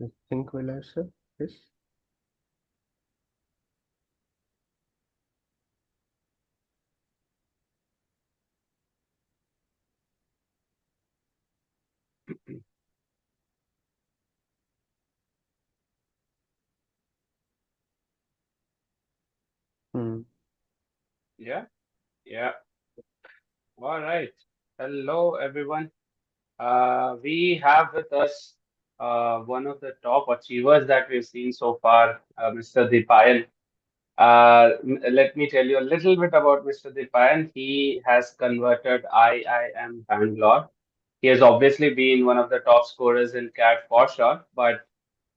I think will answer. Yes. Hmm. Yeah, yeah. All right. Hello, everyone. We have with us one of the top achievers that we've seen so far, Mr. Deepayan. Let me tell you a little bit about Mr. Deepayan. He has converted IIM Bangalore. He has obviously been one of the top scorers in CAT for sure, but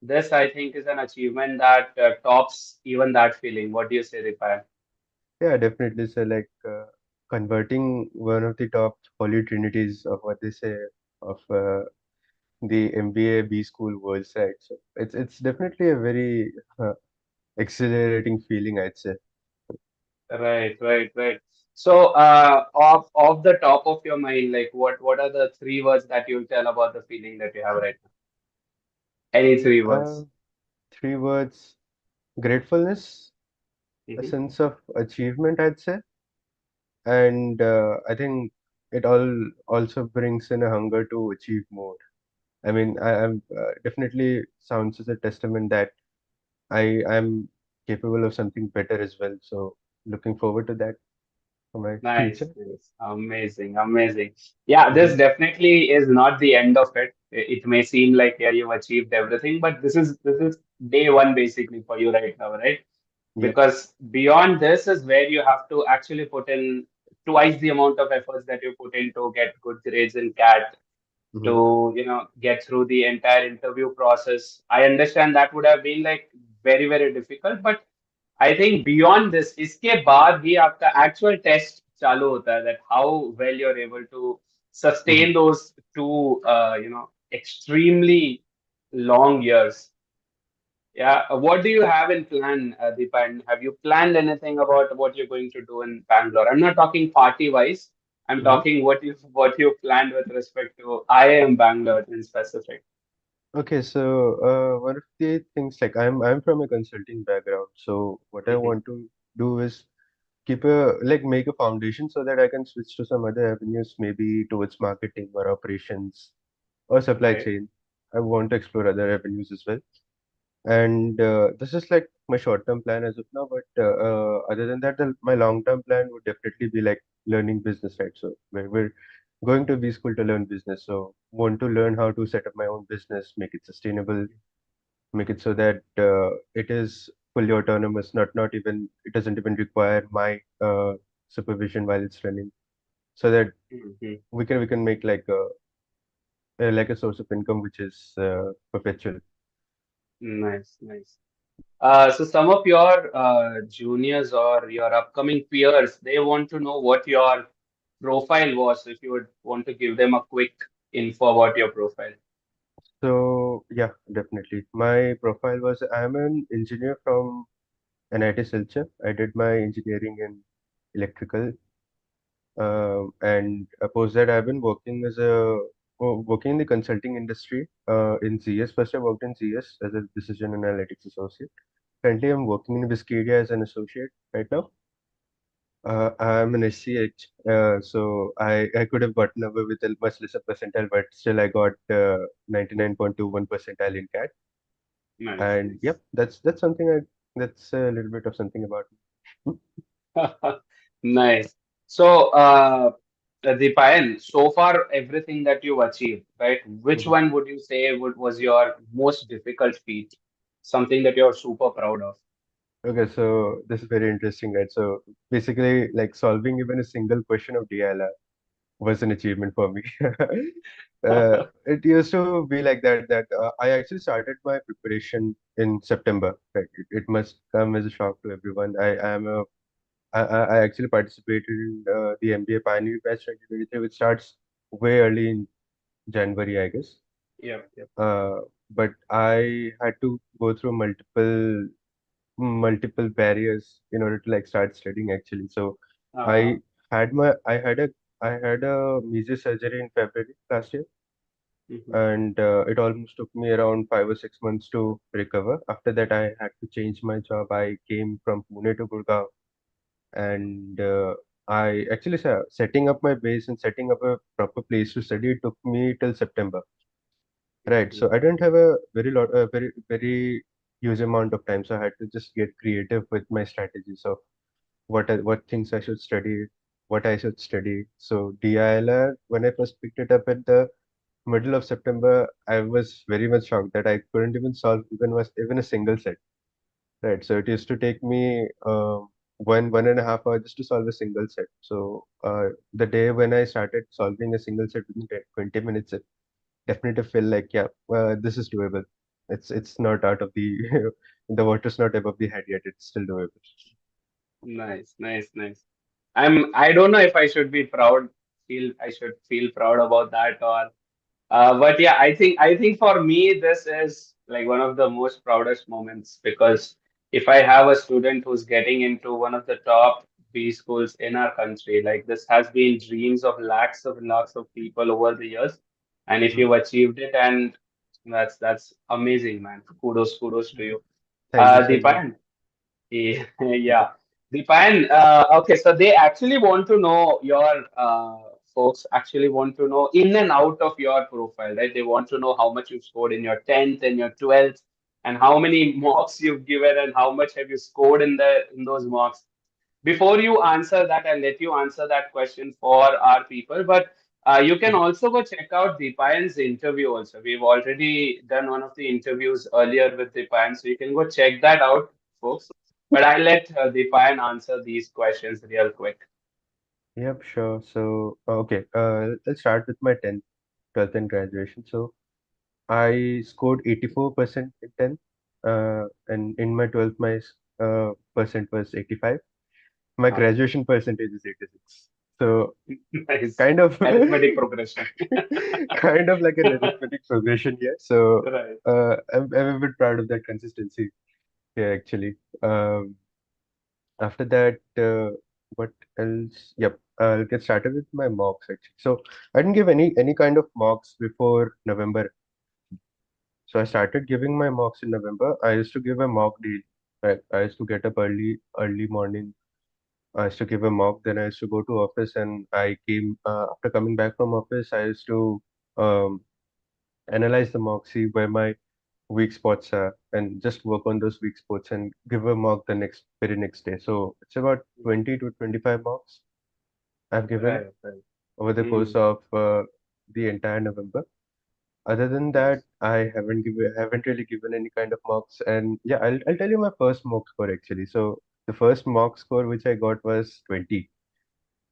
this, I think, is an achievement that tops even that feeling. What do you say, Deepayan? Yeah, definitely. So converting one of the top holy trinities of what they say of the MBA B school world side. So it's definitely a very exhilarating feeling, I'd say. Right, right, right. So, off the top of your mind, like what are the three words that you'll tell about the feeling that you have right now? Any three Uh, words? Three words: gratefulness, a Hmm. sense of achievement, I'd say, and I think it all also brings in a hunger to achieve more. I mean, I'm definitely sounds as a testament that I'm capable of something better as well. So looking forward to that for my Nice, future. nice, amazing, amazing. Yeah, Hmm. this definitely is not the end of it. It may seem like yeah, you've achieved everything, but this is day one basically for you right now, right? Yep. Because beyond this is where you have to actually put in twice the amount of efforts that you put in to get good grades in CAT, Hmm. to get through the entire interview process. I understand that would have been like very very difficult, but I think beyond this, इसके बाद भी आपका actual test चालू होता है, that how well you're able to Hmm. sustain those two extremely long years. Yeah, what do you have in plan, Deepan? Have you planned anything about what you're going to do in Bangalore? I'm not talking party wise. I'm Hmm. talking what you planned with respect to IIM Bangalore in specific. Okay, so one of the things like I'm from a consulting background, so what I Hmm. want to do is keep a like make a foundation so that I can switch to some other avenues, maybe towards marketing or operations or supply Right. chain. I want to explore other avenues as well. And this is like my short-term plan as of now, but other than that, my long-term plan would definitely be like learning business, right? So we're going to B school to learn business, so want to learn how to set up my own business, make it sustainable, make it so that it is fully autonomous, not even it doesn't even require my supervision while it's running, so that Hmm. we can make like a source of income which is perpetual. Nice, nice. So some of your juniors or your upcoming peers, they want to know what your profile was. If you would want to give them a quick info about your profile. So yeah, definitely. My profile was I'm an engineer from NIT Silchar. I did my engineering in electrical, and post that I've been working as working in the consulting industry in CS. First, I worked in CS as a decision analytics associate. Currently, I'm working in Viscaria as an associate right now. I'm an SCH, so I could have gotten away with a much lesser percentile, but still I got 99.21 percentile in CAT. Nice, And nice. yep, that's something that's a little bit of something about me. Nice. So, Deepayan, so far everything that you've achieved, right? Which Mhm. one would you say was your most difficult feat? Something that you're super proud of? Okay, so this is very interesting, right? So basically, like solving even a single question of DLR was an achievement for me. It used to be like that I actually started my preparation in September. Right? It must come as a shock to everyone. I actually participated in the MBA Pioneer Batch 2023, which starts way early in January, I guess. Yep, yep. Uh, but I had to go through multiple barriers in order to like start studying actually. So Uh-huh. I had my I had a major surgery in February last year, Mhm. and it almost took me around 5 or 6 months to recover. After that, I had to change my job. I came from Pune to Gurgaon, and I actually setting up my base and setting up a proper place to study took me till September. Right. So Mhm. I didn't have a very huge amount of time. So I had to just get creative with my strategies of what things I should study, what I should study. So DILR, when I first picked it up at the middle of September, I was very much shocked that I couldn't even solve even a single set. Right. So it used to take me 1.5 hours just to solve a single set. So the day when I started solving a single set within 20 minutes, it definitely feel like, yeah, this is doable. It's not out of the the water's not above the head yet. It's still doable. Nice, nice, nice. I don't know if I should be proud, I should feel proud about that, or but yeah, I think for me this is like one of the most proudest moments, because if I have a student who's getting into one of the top B schools in our country, like this has been dreams of lakhs of people over the years, and if Mhm. you've achieved it, and that's amazing, man. Kudos to you. Thank you, Sanjay. Deepan. Yeah. Deepan, okay, so they actually want to know your folks actually want to know in and out of your profile, right? They want to know how much you scored in your 10th and your 12th, and how many mocks you've given, and how much have you scored in those mocks. Before you answer that, I'll let you answer that question for our people. But you can Mhm. also go check out Deepayan's interview also. We've already done one of the interviews earlier with Deepayan, so you can go check that out, folks. But I'll let Deepayan answer these questions real quick. Yep, sure. So, okay, let's start with my 10th, 12th, and graduation. So, I scored 84% in 10th, and in my 12th, my percent was 85. My Okay. graduation percentage is 86. So, Nice. kind of, Arithmetic progression. kind of like an arithmetic progression here. So, Right. I'm a bit proud of that consistency here, actually. Um, After that, what else? Yep, I'll get started with my mocks actually. So I didn't give any kind of mocks before November. So I started giving my mocks in November. I used to give a mock deal. Right? I used to get up early morning. I used to give a mock. Then I used to go to office, and I came after coming back from office. I used to um, analyze the mock, see where my weak spots are, and just work on those weak spots and give a mock the very next day. So it's about 20 to 25 mocks I've given Right. Right. over the course Hmm. of the entire November. Other than that, Nice. haven't really given any kind of mocks. And yeah, I'll tell you my first mock score actually. So the first mock score which I got was 20,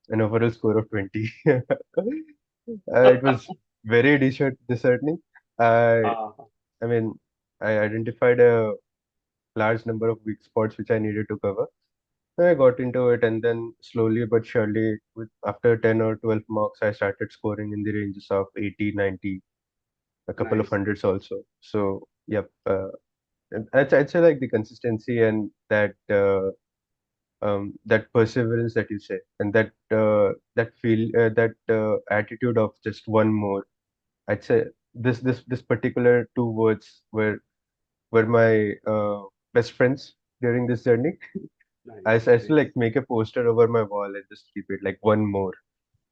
an overall score of 20. It was very disheartening. I uh, I mean, I identified a large number of weak spots which I needed to cover. I got into it, and then slowly but surely, after 10 or 12 marks, I started scoring in the ranges of 80, 90, a couple of nice. hundreds also. So, yep, and I'd say like the consistency and that perseverance that you say, and that attitude of just one more. I'd say this particular two words were my best friends during this journey. Nice. I still like Nice. make a poster over my wall and just keep it like one more.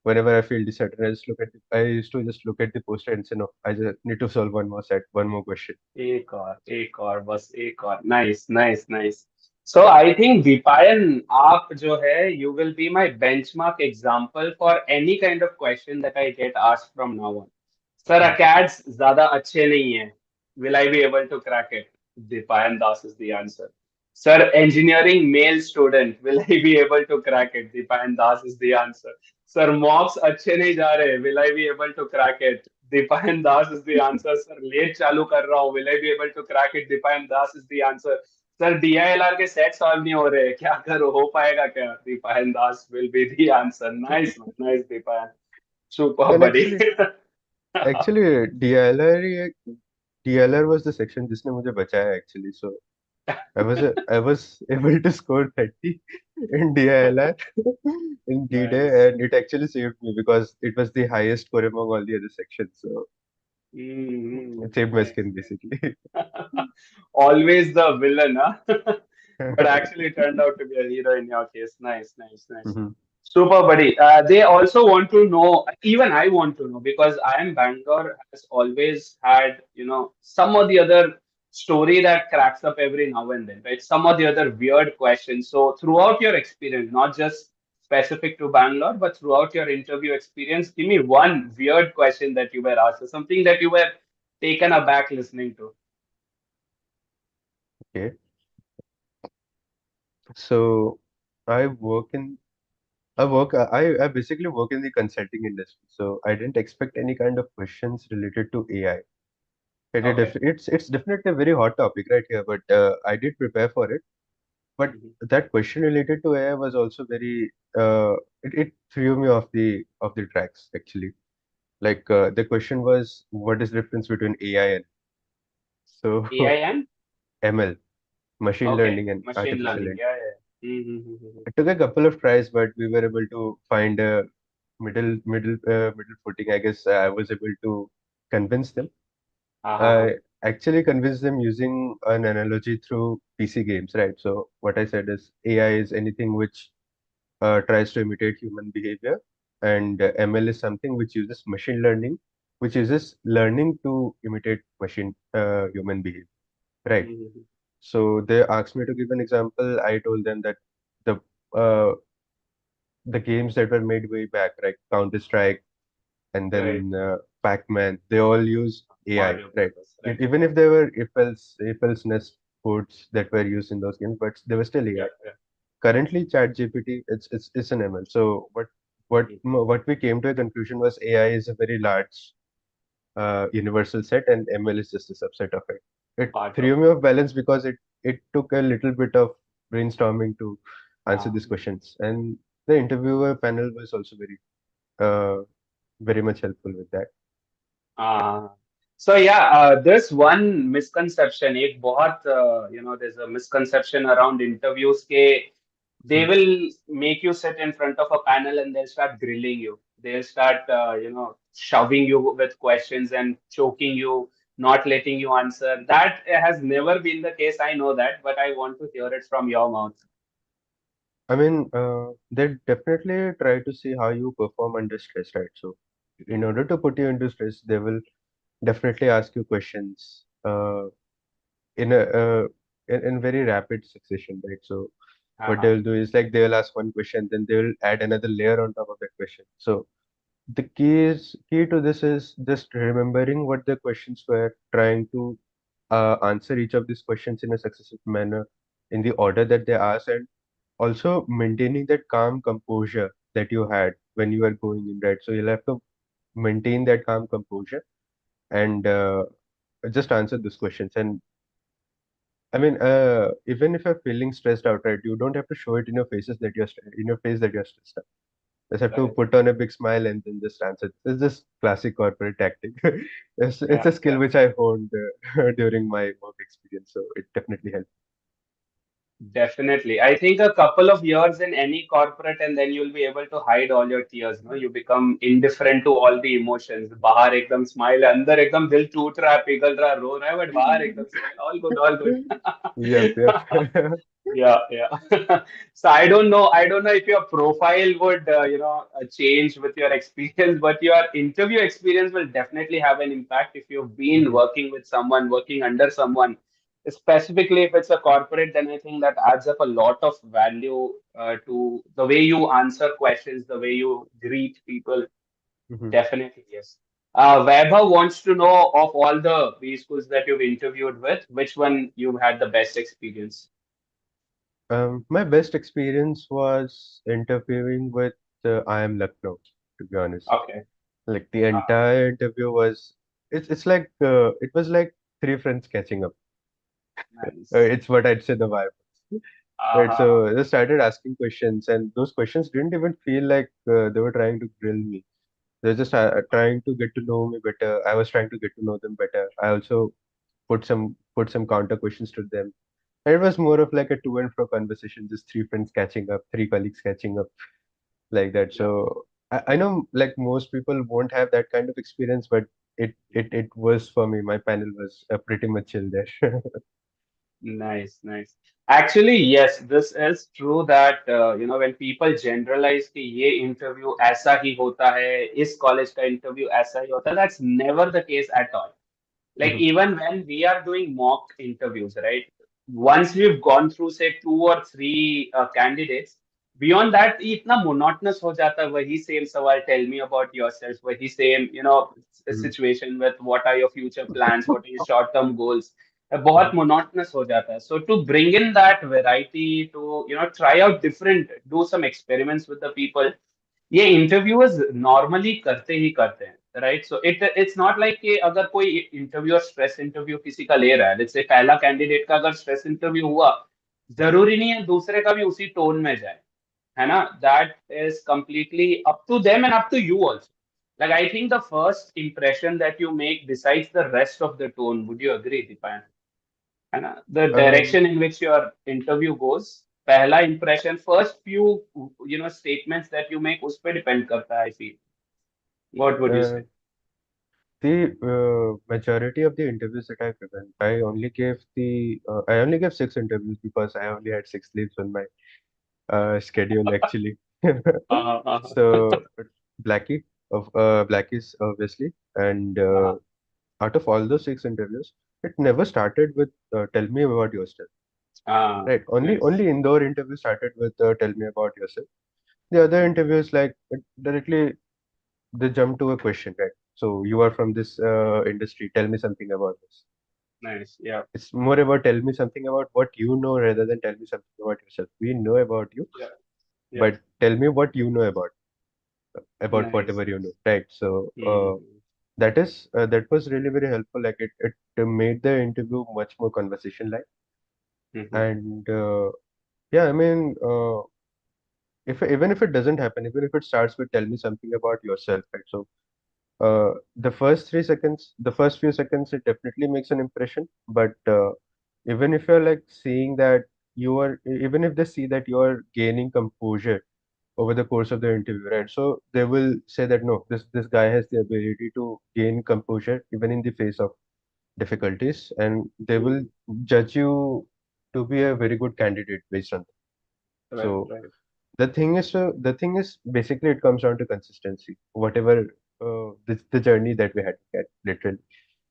Whenever I feel disheartened, I used to just look at the poster and say, no, I just need to solve one more set, one more question. एक और बस एक और nice nice nice so I think Dipayan आप जो है you will be my benchmark example for any kind of question that I get asked from now on sir Mhm. Acads ज्यादा अच्छे नहीं है will I be able to crack it Dipayan Das is the answer sir engineering male student will I be able to crack it Deepayan Das is the answer sir मॉक्स अच्छे नहीं जा रहे will I be able to crack it Deepayan Das is the answer sir late चालू कर रहा हूँ will I be able to crack it Deepayan Das is the answer sir DILR के set solve नहीं हो रहे क्या करो हो पाएगा क्या Deepayan Das will be the answer nice man nice Deepayan super And buddy actually, DLR was the section जिसने मुझे बचाया actually. So I was able to score 30 in DILR in D-Day, nice and it actually saved me because it was the highest score among all the other sections. So Mm, It saved my nice, skin nice. basically. Always the villain, huh? But actually turned out to be a hero in your case. Nice, nice, nice. Hmm. Super, buddy. They also want to know, even I want to know, because I am Bangalore has always had, some or the other story that cracks up every now and then, right? Some or the other weird questions. So throughout your experience, not just specific to Bangalore, but throughout your interview experience, give me one weird question that you were asked, or something that you were taken aback listening to. Okay. So I work in I basically work in the consulting industry. So I didn't expect any kind of questions related to AI. Okay. It's definitely a very hot topic right here, but I did prepare for it. But Mhm. that question related to AI was also very it threw me off the tracks actually. Like the question was, what is the difference between AI and so AIM? ML, machine Okay. learning and Machine artificial learning. intelligence. Yeah, yeah. Mm-hmm. It took a couple of tries, but we were able to find a middle footing. I guess I was able to convince them. Uh-huh. I actually convinced them using an analogy through PC games, right? So what I said is AI is anything which tries to imitate human behavior, and ML is something which uses machine learning, which uses learning to imitate machine human behavior, right? Mm-hmm. So they asked me to give an example. I told them that the uh, the games that were made way back, like Counter-Strike and Right. then Pac-Man, they all use AI, Mario right? Brothers. Right. Even Right. if there were if else nest codes that were used in those games, but they were still AI. Yeah. Yeah. Currently, ChatGPT, it's an ML. So Mhm. what we came to a conclusion was AI is a very large universal set, and ML is just a subset of it. It Part of threw me it. off balance because it took a little bit of brainstorming to answer these Um, questions, and the interviewer panel was also uh, very much helpful with that. uh, so yeah, there's one misconception. एक बहुत there's a misconception around interviews के they Mhm. will make you sit in front of a panel and they'll start grilling you. They'll start shoving you with questions and choking you, not letting you answer. That has never been the case. I know that, but I want to hear it from your mouth. I mean, they definitely try to see how you perform under stress, right? So, in Mhm. order to put you into stress, they will definitely ask you questions in a in very rapid succession, right? So, what Uh-huh. they'll do is like they'll ask one question, then they'll add another layer on top of that question. So, the key to this is just remembering what the questions were, trying to answer each of these questions in a successive manner in the order that they asked, and also maintaining that calm composure that you had when you were going in, right? So you'll have to maintain that calm composure and just answer these questions. And I mean, even if you're feeling stressed out, right, you don't have to show it in your faces that in your face that you're stressed out. Just have to Right. put on a big smile and then just answer. It's just classic corporate tactic. It's Yeah. a skill Yeah. which I honed during my work experience, so it definitely helped. Definitely. I think a couple of years in any corporate and then you'll be able to hide all your tears, no? You become indifferent to all the emotions. बाहर एकदम smile है, अंदर एकदम दिल टूट रहा है, पिघल रहा है, रो रहा है, but बाहर एकदम smile. All good, all Yep, yep. good. Yeah, yeah. So I don't know if your profile would, change with your experience, but your interview experience will definitely have an impact if you've been Mhm, working with someone, working under someone. Specifically, if it's a corporate, then I think that adds up a lot of value to the way you answer questions, the way you greet people. mhm. Definitely, yes. Vaibhav wants to know of all the B schools that you've interviewed with, which one you had the best experience? My best experience was interviewing with IIM Lucknow, to be honest. Okay. Like the Uh, entire interview was, it's like it was like three friends catching up. nice. It's what I'd say the vibe. Right, Uh, so they started asking questions, and those questions didn't even feel like they were trying to grill me. They're just trying to get to know me better. I was trying to get to know them better. I also put some counter questions to them. And it was more of like a to and fro conversation, just three friends catching up, three colleagues catching up, like that. yeah. So I know like most people won't have that kind of experience, but it was for me. My panel was pretty much chill there. Nice, nice. Actually, yes, this is true that when people generalize कि ये interview ऐसा ही होता है, इस college का interview ऐसा ही होता है, that's never the case at all. Like Mhm, even when we are doing mock interviews, right? Once we've gone through say two or three candidates, beyond that ये इतना monotonous हो जाता है वही same सवाल, tell me about yourself, वही same mhm, situation with what are your future plans, what are your short term goals. बहुत mhm, monotonous हो जाता है. So to bring in that variety, to try out different, do some experiments with the people, ये interviewers normally करते ही करते हैं, right? So it's not like कि अगर कोई इंटरव्यूअर स्ट्रेस इंटरव्यू किसी का ले रहा है, जैसे पहला कैंडिडेट का अगर स्ट्रेस इंटरव्यू हुआ, जरूरी नहीं है दूसरे का भी उसी टोन में जाए, है ना? That is completely up to them and up to you also. Like I think the first impression that you make decides the rest of the tone. Would you agree, Deepayan? है ना? The um, direction in which your interview goes, पहला impression, first few statements that you make उस पे depend करता है, I feel. What would you uh, say? the majority of the interviews that I've given, I only gave 6 interviews because I only had 6 leaves on my schedule actually. So Blackie Blackie's obviously, and uh, out of all those 6 interviews, it never started with tell me about yourself. Right. nice, Only indoor interview started with tell me about yourself. The other interviews like it directly they jump to a question, right? So you are from this industry. Tell me something about this. nice, yeah, It's more about tell me something about what you know rather than tell me something about yourself. We know about you, yeah, yeah, but tell me what you know about nice, whatever you know, nice. right? So Mm-hmm. that was really very helpful. Like it made the interview much more conversation like. Mm-hmm. And yeah, I mean, if even if it doesn't happen, even if it starts with tell me something about yourself, right? So the first few seconds, it definitely makes an impression. But even if you're like seeing that even if they see that you are gaining composure over the course of the interview, right? So they will say that no, this guy has the ability to gain composure even in the face of difficulties, and they will Mm-hmm. judge you to be a very good candidate based on that. Right, So right. the thing is basically it comes down to consistency. Whatever the journey that we had to get, literally,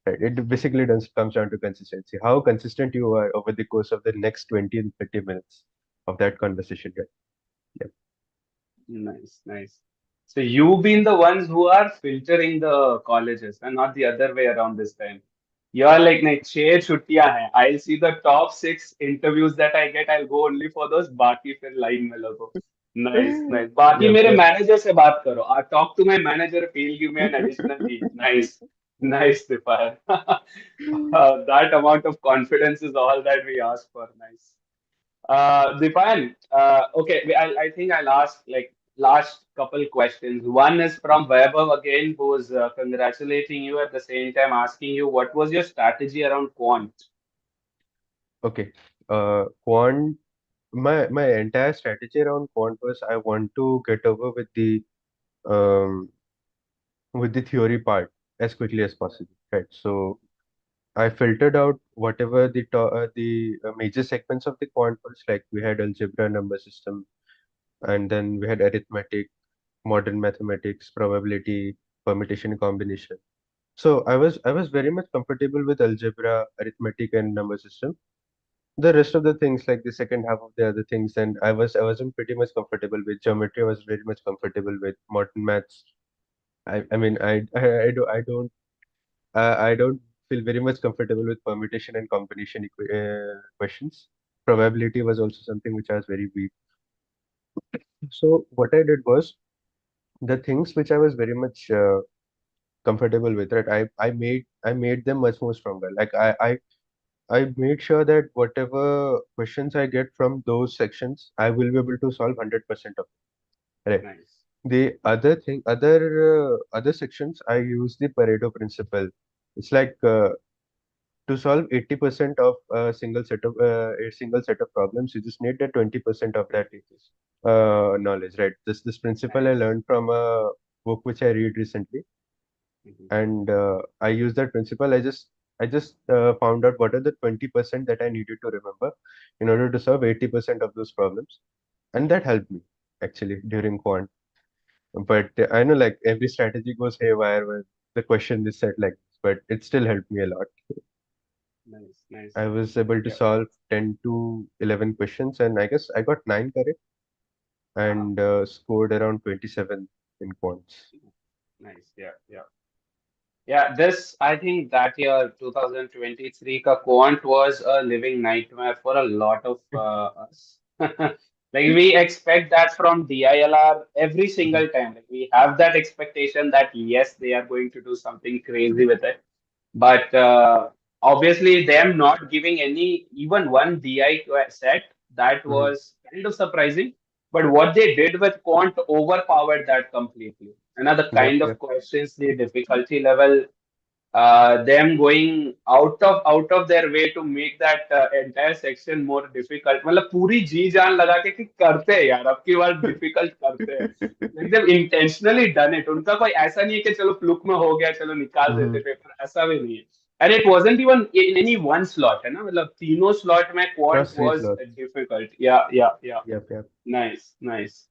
right? It basically comes down to consistency. How consistent you are over the course of the next 20 and 30 minutes of that conversation, right? Yeah. Nice, nice. So you been the ones who are filtering the colleges and not the other way around this time. You're like, नहीं, 6 छुट्टियां हैं. I'll see the top 6 interviews that I get. I'll go only for those. बाकी फिर line में लगो. Nice, nice. बाकी Yeah, मेरे but manager से बात करो. Talk to my manager. If he'll give me an additional lead. Nice, nice, Dipar. That amount of confidence is all that we ask for. Nice. Deepan, okay, I think I'll ask like last couple questions. One is from Vaibhav again, who's congratulating you at the same time asking you what was your strategy around Quant? okay. Quant, my entire strategy around quant was I want to get over um with the theory part as quickly as possible, right? So I filtered out whatever the major segments of the quant was. Like we had algebra, number system, and then we had arithmetic, modern mathematics, probability, permutation, combination. So I was very much comfortable with algebra, arithmetic, and number system. The rest of the things, like the second half of the other things, and I wasn't pretty much comfortable with geometry. I was very much comfortable with modern maths. I mean I don't feel very much comfortable with permutation and combination questions. Probability was also something which I was very weak. So what I did was the things which I was very much comfortable with, right? I made them much more stronger. Like I made sure that whatever questions I get from those sections, I will be able to solve 100% of it. Right. Nice, The other sections, I use the Pareto principle. It's like to solve 80% of a single set of problems, you just need that 20% of that knowledge, right? This principle I nice. learned from a book which I read recently. Mhm. and I used that principle. I just found out what are the 20% that I needed to remember in order to solve 80% of those problems, and that helped me actually during quant. But I know like every strategy goes haywire when the question is set like this, but it still helped me a lot. Nice, nice. I was able to Yeah. solve 10 to 11 questions, and I guess I got 9 correct Uh-huh. and scored around 27 in quants. Nice. Yeah, yeah. Yeah, this, I think that year, 2023, ka quant was a living nightmare for a lot of us. Like we expect that from DILR every Mhm. single time. Like we have that expectation that yes, they are going to do something crazy with it. But obviously, them not giving any even one DI set, that Mhm. was kind of surprising. But what they did with Quant overpowered that completely. Another Yep, kind of yep. questions, the difficulty level, them going out of their way to make that entire section more difficult. मतलब पूरी जी जान लगा के कि करते हैं यार, अब की बार डिफिकल्ट करते हैं. Like they've intentionally done it. उनका कोई ऐसा नहीं है कि चलो फ्लुक में हो गया, चलो निकाल देते Mhm. पेपर, ऐसा भी नहीं है. And it wasn't even in any one slot, है ना, मतलब तीनों slot में quant Cross three was slots. difficult. Yeah, yeah, yeah. Yep, yep. Nice, nice.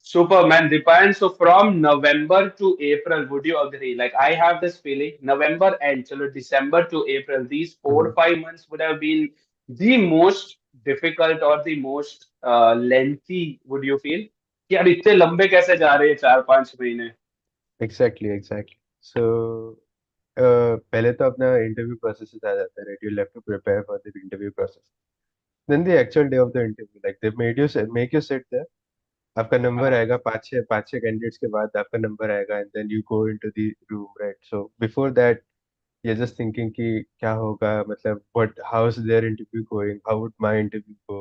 Superman, Deepayan. So from November to April, would you agree? Like I have this feeling, November end, chalo December to April, these Mhm. 4 5 months would have been the most difficult or the most lengthy. Would you feel? कि यार इतने लंबे कैसे जा रहे हैं 4 5 महीने? Exactly, exactly. So, पहले तो अपना इंटरव्यू प्रोसेस आ जाता है, right? You'll have to prepare for the interview process. Then the actual day of the interview, like they made you make you sit there. आपका नंबर हाँ, आएगा पाँच छह कैंडिडेट्स के बाद आपका नंबर आएगा and then you go into the room, right? So before that you're just thinking कि क्या होगा, मतलब what how is their interview going, how would my interview go.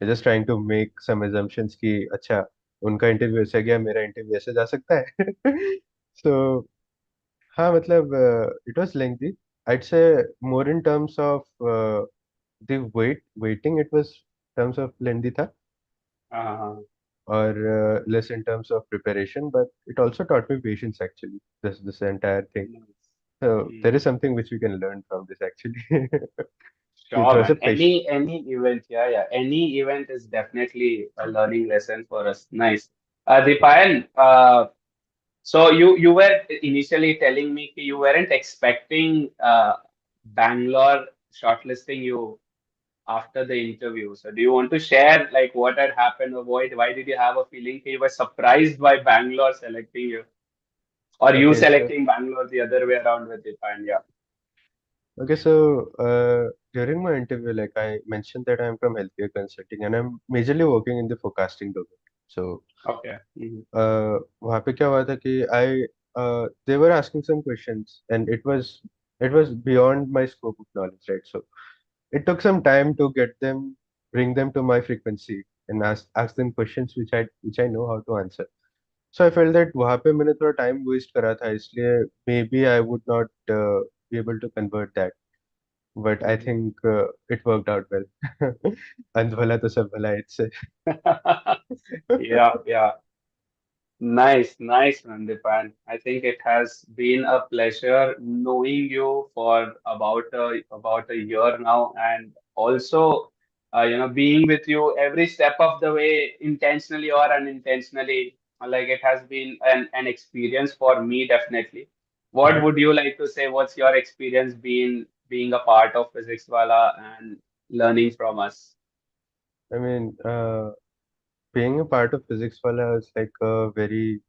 You're just trying to make some assumptions कि अच्छा उनका interview ऐसे गया, मेरा इंटरव्यू ऐसे जा सकता है. So हाँ मतलब it was lengthy. I'd say more in terms of the waiting it was terms of lengthy था, हाँ, हाँ. or less in terms of preparation, but it also taught me patience actually, this entire thing. Nice. So there is Hmm. something which we can learn from this actually. It Sure, was a man. patient. Any event, yeah, yeah. Any event is definitely a learning lesson for us. Nice. Deepayan, so you were initially telling me that you weren't expecting Bangalore shortlisting you after the interview. So do you want to share like what had happened, or why did you have a feeling that you were surprised by Bangalore selecting you, or you Okay, so selecting Bangalore the other way around with it? And yeah, during my interview, like I mentioned that I'm from healthcare consulting and I'm majorly working in the forecasting domain. So okay. वहाँ पे क्या हुआ था कि I they were asking some questions and it was beyond my scope of knowledge, right? So it took some time to bring them to my frequency and ask them questions which I know how to answer. So I felt that वहाँ पे मैंने थोड़ा time waste करा था, इसलिए maybe I would not be able to convert that. But I Mhm. think it worked out well. अंत भला तो सब भला इससे. Yeah, yeah. Nice, nice, Nandipan. I think it has been a pleasure knowing you for about a year now, and also, being with you every step of the way, intentionally or unintentionally. Like it has been an experience for me, definitely. What Mhm. would you like to say? What's your experience being a part of Physics Wala and learning from us? I mean, being a part of Physics Wala is like a very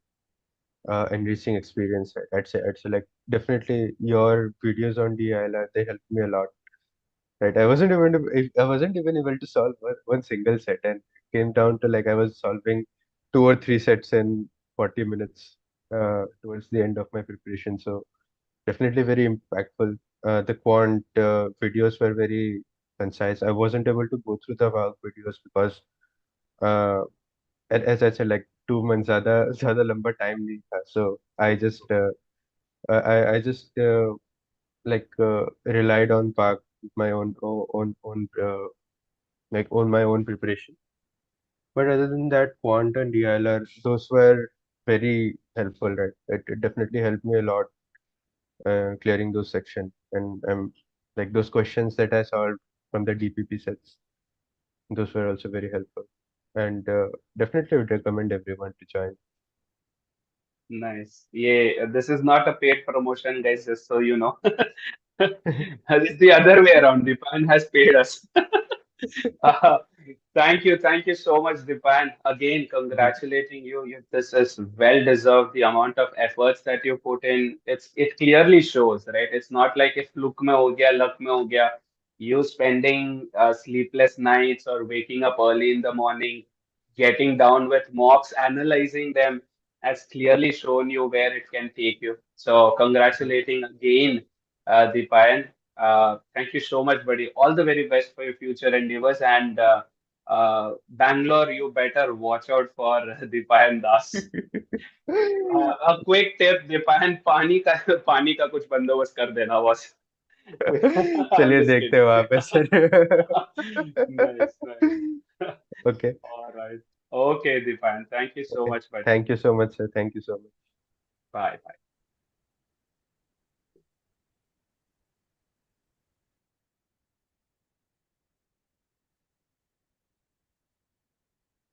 enriching experience. Right? I'd say like definitely your videos on DILR they helped me a lot. Right, I wasn't even able to solve one single set, and it came down to like I was solving 2 or 3 sets in 40 minutes towards the end of my preparation. So definitely very impactful. The quant videos were very concise. I wasn't able to go through the WOW videos because uh, as I said, like 2 months ज़्यादा ज़्यादा लंबा time नहीं था. So I just like relied on Park my own my own preparation. But other than that, Quant and DLR, those were very helpful, right? It definitely helped me a lot clearing those sections. And like those questions that I solved from the DPP sets, those were also very helpful. And definitely would recommend everyone to join. Nice. Yeah, this is not a paid promotion, guys, just so you know. It's the other way around. Deepan has paid us. Uh, thank you so much, Deepan. Again, Mhm. congratulating you. This is well deserved. The amount of efforts that you put in, it clearly shows, right? It's not like if look mein ho gaya, luck mein ho gaya. You spending sleepless nights or waking up early in the morning, getting down with mocks, analyzing them, has clearly shown you where it can take you. So, congratulating again, Deepayan. Thank you so much, buddy. All the very best for your future endeavors. And Bangalore, you better watch out for Deepayan Das. A quick tip, Deepayan, पानी का कुछ बंदोबस्त कर देना बस. I'm चलिए just देखते हैं kidding. वहां पे sir. Nice, nice. Okay. All right. Okay, Deepayan. Thank you so Okay. much, buddy. Thank you so much, sir. Thank you so much. Bye. Bye.